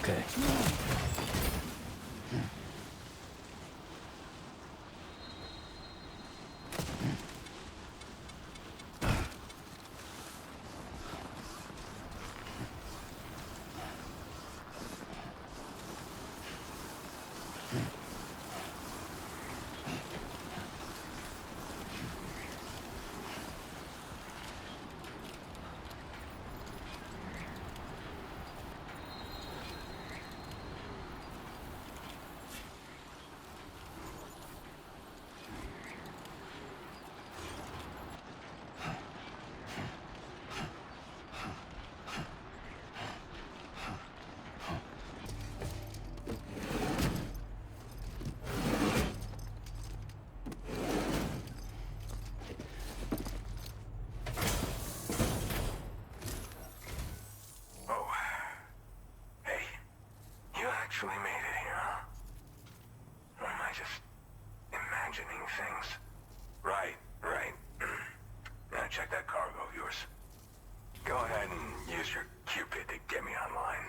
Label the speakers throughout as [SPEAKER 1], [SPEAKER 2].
[SPEAKER 1] Okay.
[SPEAKER 2] Actually made it here, huh? Or am I just imagining things? Right. Now check that cargo of yours. Go ahead and use your Cupid to get me online.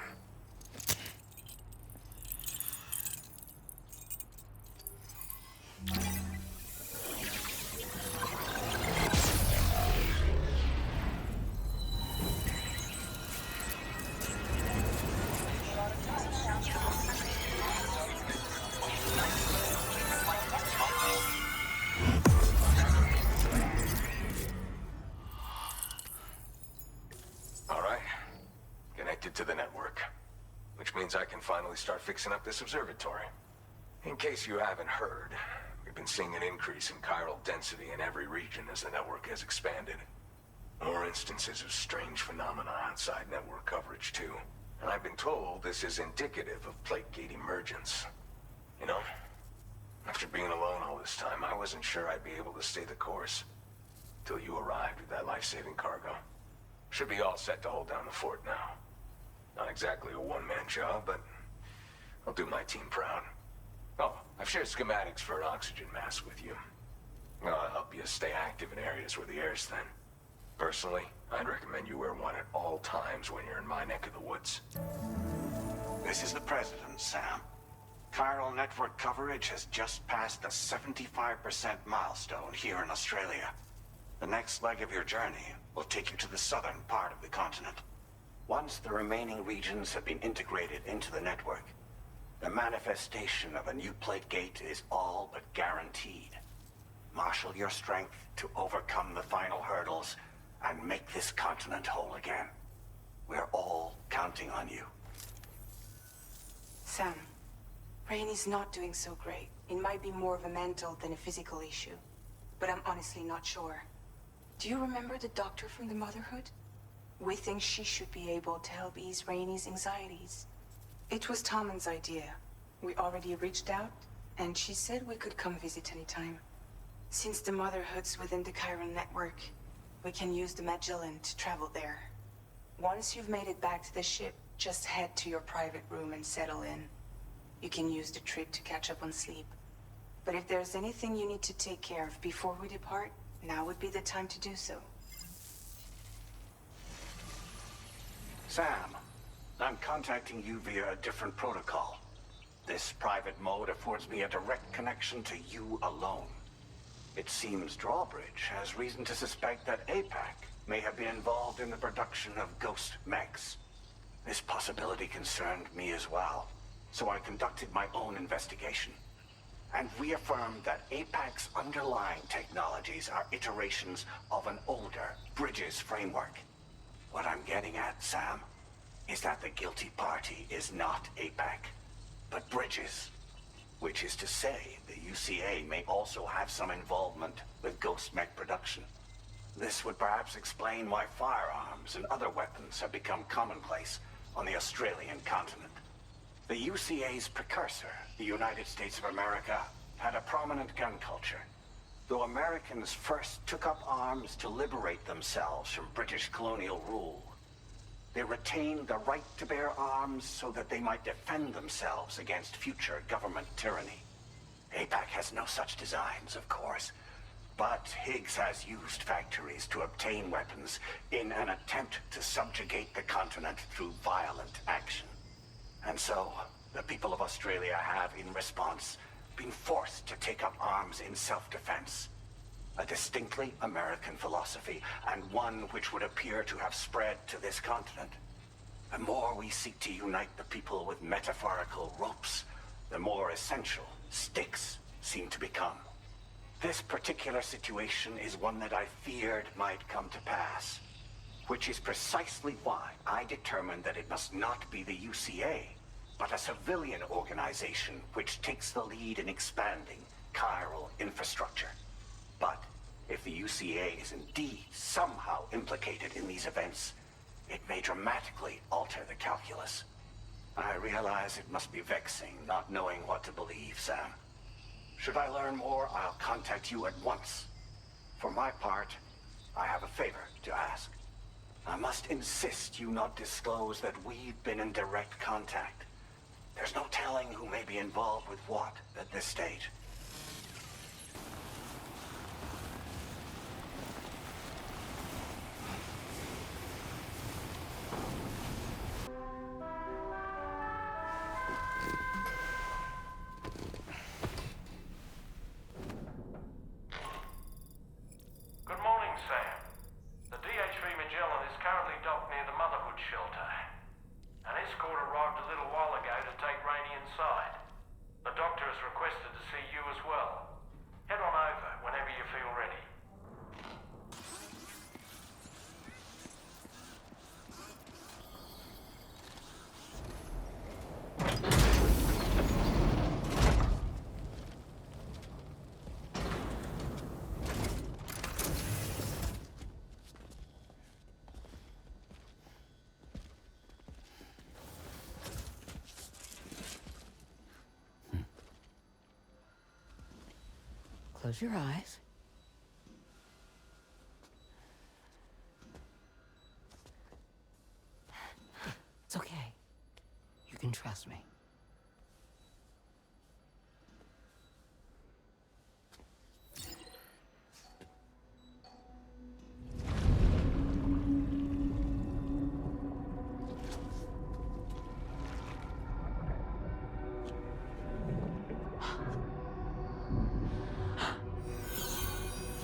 [SPEAKER 2] To the network, which means I can finally start fixing up this observatory. In case you haven't heard, we've been seeing an increase in chiral density in every region as the network has expanded. More instances of strange phenomena outside network coverage too. And I've been told this is indicative of plate gate emergence. You know, after being alone all this time, I wasn't sure I'd be able to stay the course. Till you arrived with that life-saving cargo. Should be all set to hold down the fort now. Not exactly a one-man job, but I'll do my team proud. Oh, I've shared schematics for an oxygen mask with you. I'll help you stay active in areas where the air's thin. Personally, I'd recommend you wear one at all times when you're in my neck of the woods.
[SPEAKER 3] This is the President, Sam. Chiral network coverage has just passed the 75% milestone here in Australia. The next leg of your journey will take you to the southern part of the continent. Once the remaining regions have been integrated into the network, the manifestation of a new plate gate is all but guaranteed. Marshal your strength to overcome the final hurdles and make this continent whole again. We're all counting on you.
[SPEAKER 4] Sam, Rainey's not doing so great. It might be more of a mental than a physical issue, but I'm honestly not sure. Do you remember the doctor from the Motherhood? We think she should be able to help ease Rainey's anxieties. It was Tommen's idea. We already reached out, and she said we could come visit anytime. Since the Motherhood's within the chiral network, we can use the Magellan to travel there. Once you've made it back to the ship, just head to your private room and settle in. You can use the trip to catch up on sleep. But if there's anything you need to take care of before we depart, now would be the time to do so.
[SPEAKER 3] Sam, I'm contacting you via a different protocol. This private mode affords me a direct connection to you alone. It seems Drawbridge has reason to suspect that APAC may have been involved in the production of ghost mechs. This possibility concerned me as well, so I conducted my own investigation and reaffirmed that APAC's underlying technologies are iterations of an older Bridges framework. What I'm getting at, Sam, is that the guilty party is not APAC, but Bridges. Which is to say, the UCA may also have some involvement with ghost mech production. This would perhaps explain why firearms and other weapons have become commonplace on the Australian continent. The UCA's precursor, the United States of America, had a prominent gun culture. Though Americans first took up arms to liberate themselves from British colonial rule, they retained the right to bear arms so that they might defend themselves against future government tyranny. APAC has no such designs, of course, but Higgs has used factories to obtain weapons in an attempt to subjugate the continent through violent action. And so, the people of Australia have, in response, been forced to take up arms in self-defense. A distinctly American philosophy, and one which would appear to have spread to this continent. The more we seek to unite the people with metaphorical ropes, the more essential sticks seem to become. This particular situation is one that I feared might come to pass, which is precisely why I determined that it must not be the UCA, but a civilian organization which takes the lead in expanding chiral infrastructure. But if the UCA is indeed somehow implicated in these events, it may dramatically alter the calculus. I realize it must be vexing not knowing what to believe, Sam. Should I learn more, I'll contact you at once. For my part, I have a favor to ask. I must insist you not disclose that we've been in direct contact. There's no telling who may be involved with what at this stage.
[SPEAKER 1] Good morning, Sam. The DHV Magellan is currently docked near the Motherhood shelter. An escort arrived a little while ago to take Rainey inside. The doctor has requested to see you as well. Head on over whenever you feel ready.
[SPEAKER 5] Close your eyes. It's okay. You can trust me.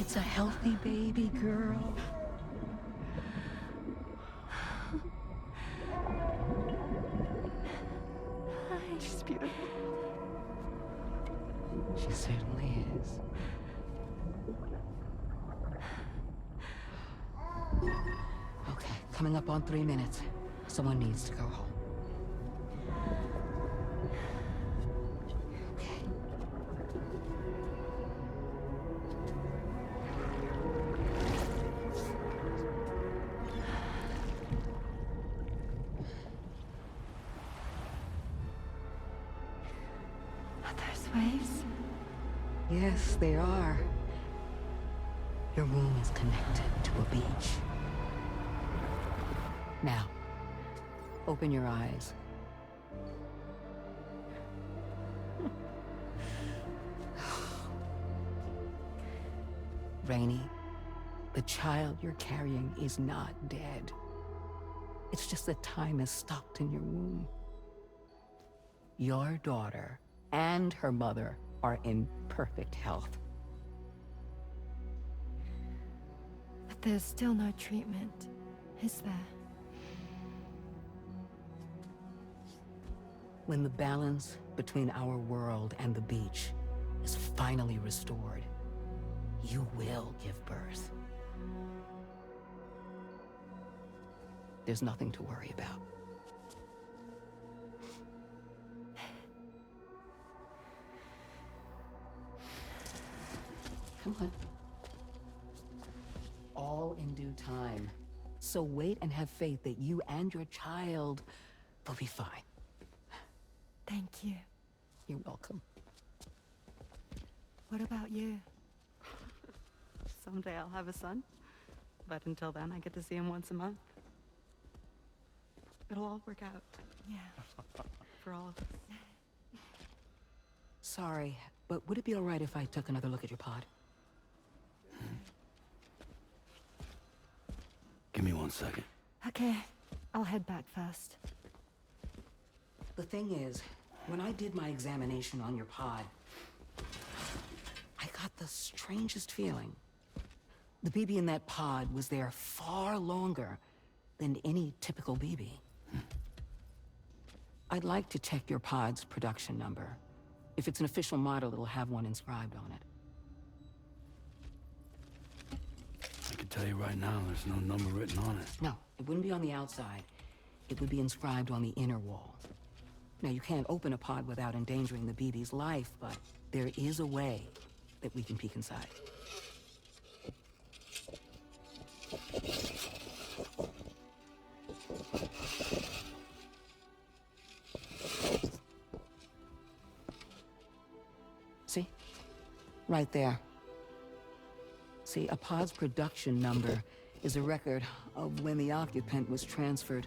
[SPEAKER 5] It's a healthy baby girl. She's beautiful. She certainly is. Okay, coming up on 3 minutes. Someone needs to go home.
[SPEAKER 6] Waves?
[SPEAKER 5] Yes, they are. Your womb is connected to a beach. Now, open your eyes. Rainey, the child you're carrying is not dead. It's just that time has stopped in your womb. Your daughter and her mother are in perfect health.
[SPEAKER 6] But there's still no treatment, is there?
[SPEAKER 5] When the balance between our world and the beach is finally restored, you will give birth. There's nothing to worry about. Come on. All in due time. So wait and have faith that you and your child will be fine.
[SPEAKER 6] Thank you.
[SPEAKER 5] You're welcome.
[SPEAKER 6] What about you?
[SPEAKER 7] Someday I'll have a son, but until then I get to see him once a month. It'll all work out.
[SPEAKER 6] Yeah.
[SPEAKER 7] For all of us.
[SPEAKER 5] Sorry, but would it be all right if I took another look at your pod?
[SPEAKER 8] Give me 1 second.
[SPEAKER 6] Okay, I'll head back first.
[SPEAKER 5] The thing is, when I did my examination on your pod, I got the strangest feeling. The BB in that pod was there far longer than any typical BB. I'd like to check your pod's production number. If it's an official model, it'll have one inscribed on it.
[SPEAKER 8] I can tell you right now, there's no number written on it.
[SPEAKER 5] No, it wouldn't be on the outside. It would be inscribed on the inner wall. Now, you can't open a pod without endangering the BB's life, but there is a way that we can peek inside. See? Right there. See, a pod's production number is a record of when the occupant was transferred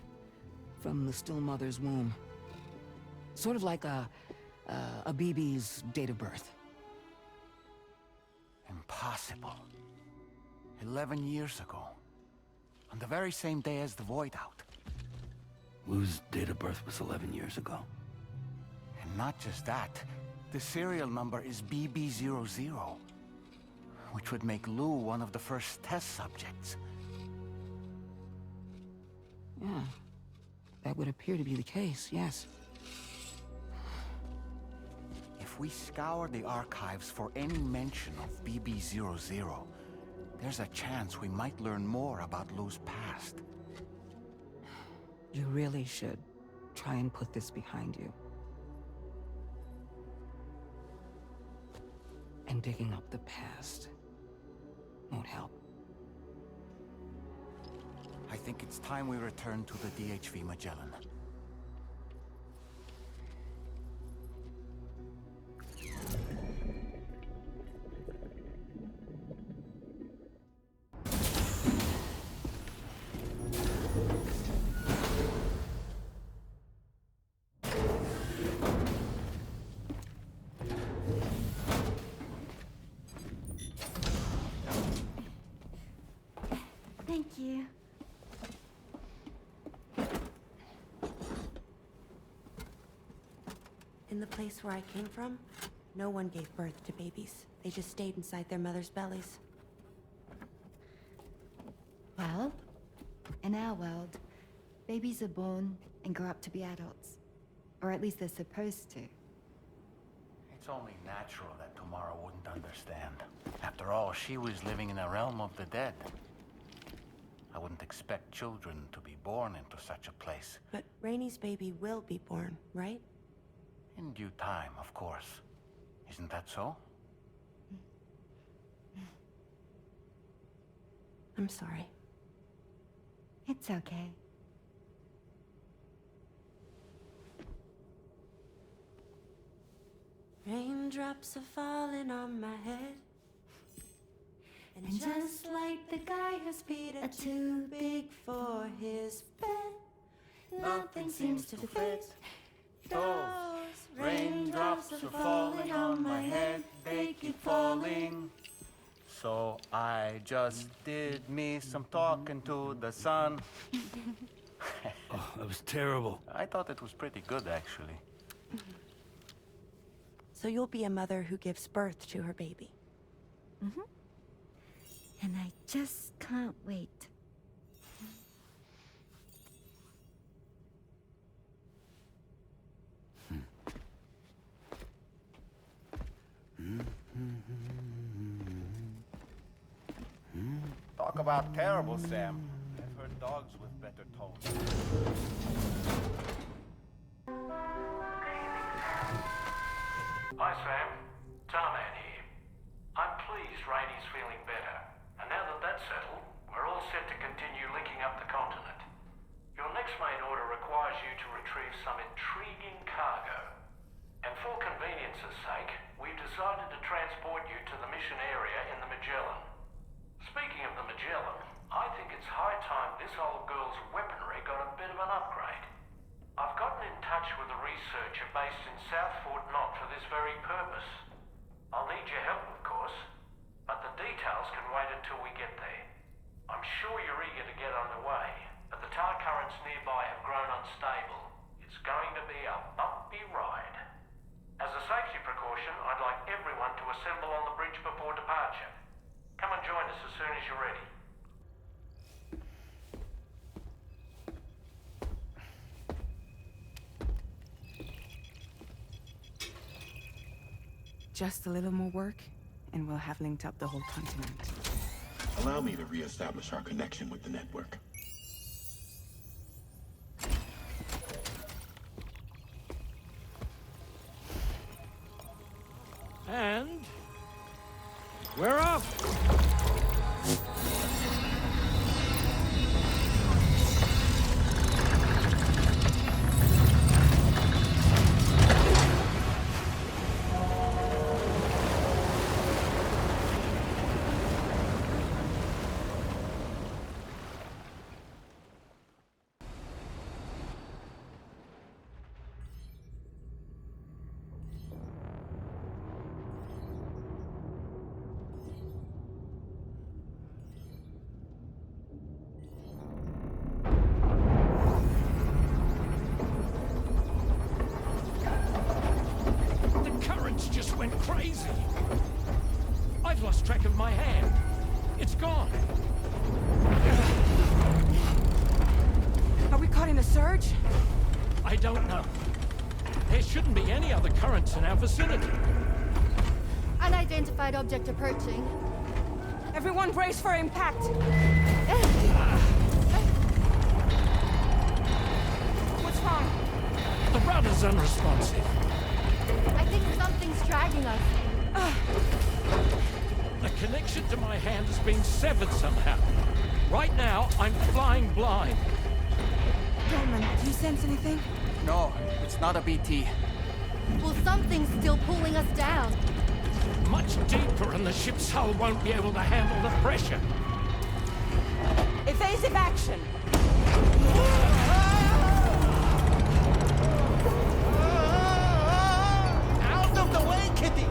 [SPEAKER 5] from the still mother's womb. Sort of like a BB's date of birth.
[SPEAKER 3] Impossible. 11 years ago. On the very same day as the Void Out.
[SPEAKER 8] Lou's date of birth was 11 years ago.
[SPEAKER 3] And not just that, the serial number is BB00, which would make Lou one of the first test subjects.
[SPEAKER 5] Yeah, that would appear to be the case, yes.
[SPEAKER 3] If we scour the archives for any mention of BB00, there's a chance we might learn more about Lou's past.
[SPEAKER 5] You really should try and put this behind you. And digging up the past won't help.
[SPEAKER 3] I think it's time we return to the DHV Magellan.
[SPEAKER 6] Thank you.
[SPEAKER 9] In the place where I came from, no one gave birth to babies. They just stayed inside their mother's bellies.
[SPEAKER 6] Well, in our world, babies are born and grow up to be adults. Or at least they're supposed to.
[SPEAKER 3] It's only natural that Tamara wouldn't understand. After all, she was living in a realm of the dead. I wouldn't expect children to be born into such a place.
[SPEAKER 9] But Rainey's baby will be born, right?
[SPEAKER 3] In due time, of course. Isn't that so?
[SPEAKER 9] I'm sorry.
[SPEAKER 6] It's okay.
[SPEAKER 9] Raindrops are falling on my head. And just like the guy whose feet are too big for his bed, nothing seems to fit. Those raindrops are falling on my head, they keep falling.
[SPEAKER 3] So I just did me some talking to the sun.
[SPEAKER 8] Oh, that was terrible.
[SPEAKER 3] I thought it was pretty good, actually.
[SPEAKER 9] So you'll be a mother who gives birth to her baby.
[SPEAKER 6] Mm-hmm. And I just can't wait.
[SPEAKER 3] Talk about terrible, Sam. I've heard dogs with better tones.
[SPEAKER 1] Hi, Sam. Tarman here. I'm pleased Rainey's feeling better. And now that that's settled, we're all set to continue linking up the continent. Your next main order requires you to retrieve some intriguing cargo. And for convenience's sake, we've decided to transport you to the mission area in the Magellan. Speaking of the Magellan, I think it's high time this old girl's weaponry got a bit of an upgrade. I've gotten in touch with a researcher based in South Fort Knott for this very purpose. I'll need your help, of course, but the details can wait until we get there. I'm sure you're eager to get underway, but the tar currents nearby have grown unstable. It's going to be a bump assemble on the bridge before departure. Come and join us as soon as you're ready.
[SPEAKER 4] Just a little more work, and we'll have linked up the whole continent.
[SPEAKER 10] Allow me to reestablish our connection with the network.
[SPEAKER 1] And we're off! Just went crazy. I've lost track of my hand. It's gone.
[SPEAKER 4] Are we caught in a surge?
[SPEAKER 1] I don't know. There shouldn't be any other currents in our vicinity.
[SPEAKER 6] Unidentified object approaching.
[SPEAKER 4] Everyone brace for impact. What's wrong?
[SPEAKER 1] The rudder's unresponsive.
[SPEAKER 6] I think something's dragging us.
[SPEAKER 1] The connection to my hand has been severed somehow. Right now, I'm flying blind.
[SPEAKER 4] Roman, do you sense anything?
[SPEAKER 11] No, it's not a BT.
[SPEAKER 6] Well, something's still pulling us down.
[SPEAKER 1] Much deeper, and the ship's hull won't be able to handle the pressure.
[SPEAKER 4] Evasive action!
[SPEAKER 11] Out of the way, Kitty!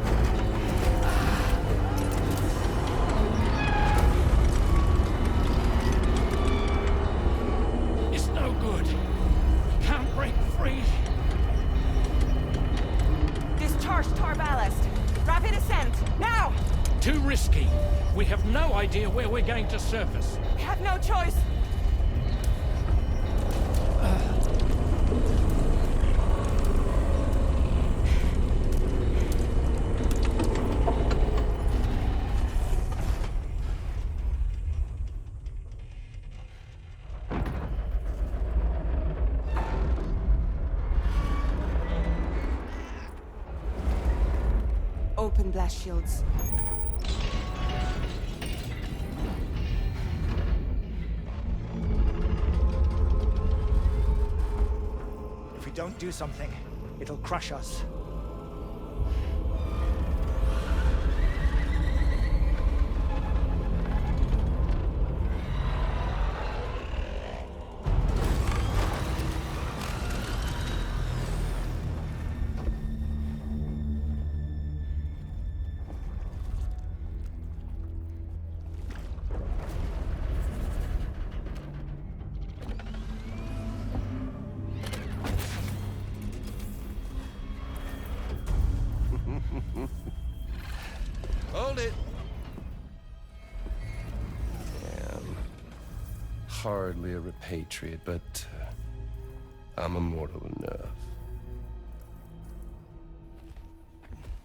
[SPEAKER 1] It's no good. Can't break free.
[SPEAKER 4] Discharge tar ballast. Rapid ascent, now!
[SPEAKER 1] Too risky. We have no idea where we're going to surface.
[SPEAKER 4] We have no choice. Open blast shields.
[SPEAKER 11] If we don't do something, it'll crush us.
[SPEAKER 12] Hold it. I'm hardly a repatriate, but I'm immortal enough.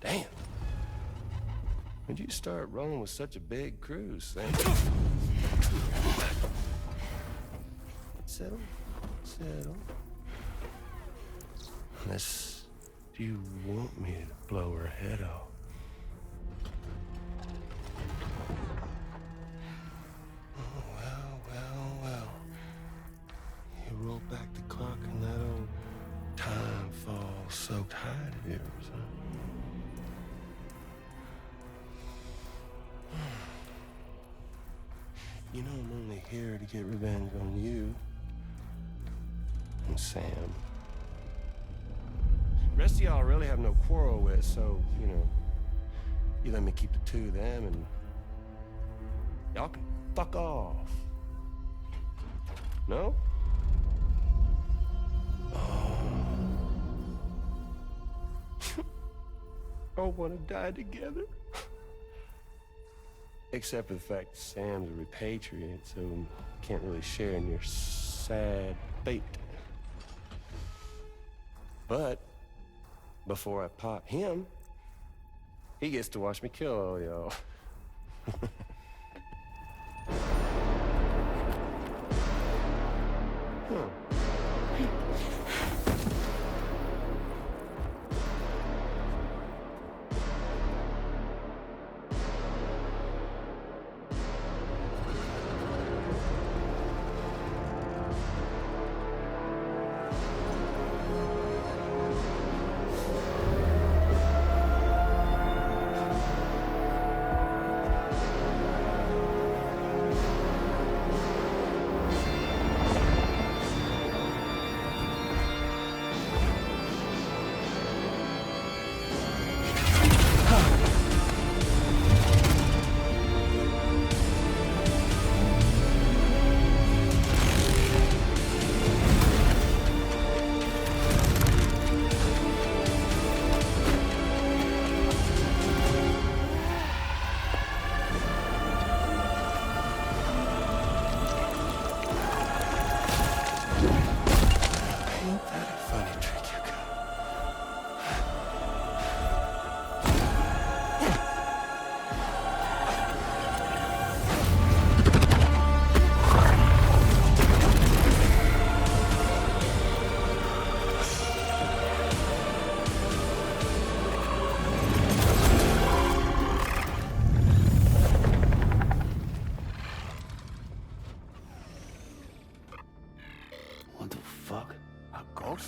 [SPEAKER 12] Damn. When'd you start rolling with such a big crew, Sam? Settle. Unless you want me to blow her head off. Well. You roll back the clock and that old time fall soaked hide of yours, huh? You know I'm only here to get revenge on you and Sam. The rest of y'all really have no quarrel with, so, you know, you let me keep the two of them and y'all can fuck off. No? Oh. Oh, wanna die together? Except for the fact that Sam's a repatriate, so can't really share in your sad fate. But before I pop him, he gets to watch me kill all y'all.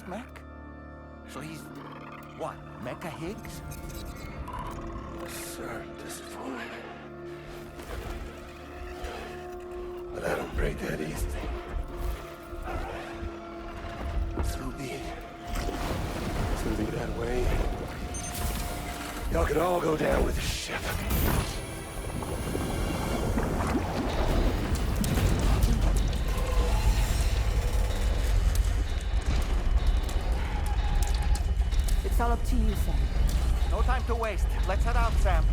[SPEAKER 13] Mech? So he's, what, Mecha Higgs?
[SPEAKER 12] Sir, disappointed. But I don't break that easy. So be it. It's gonna be that way. Y'all could all go down with the ship.
[SPEAKER 13] It's all up to you, Sam. No time to waste. Let's head out, Sam.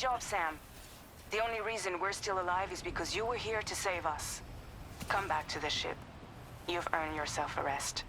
[SPEAKER 4] job, Sam. The only reason we're still alive is because you were here to save us. Come back to the ship. You've earned yourself a rest.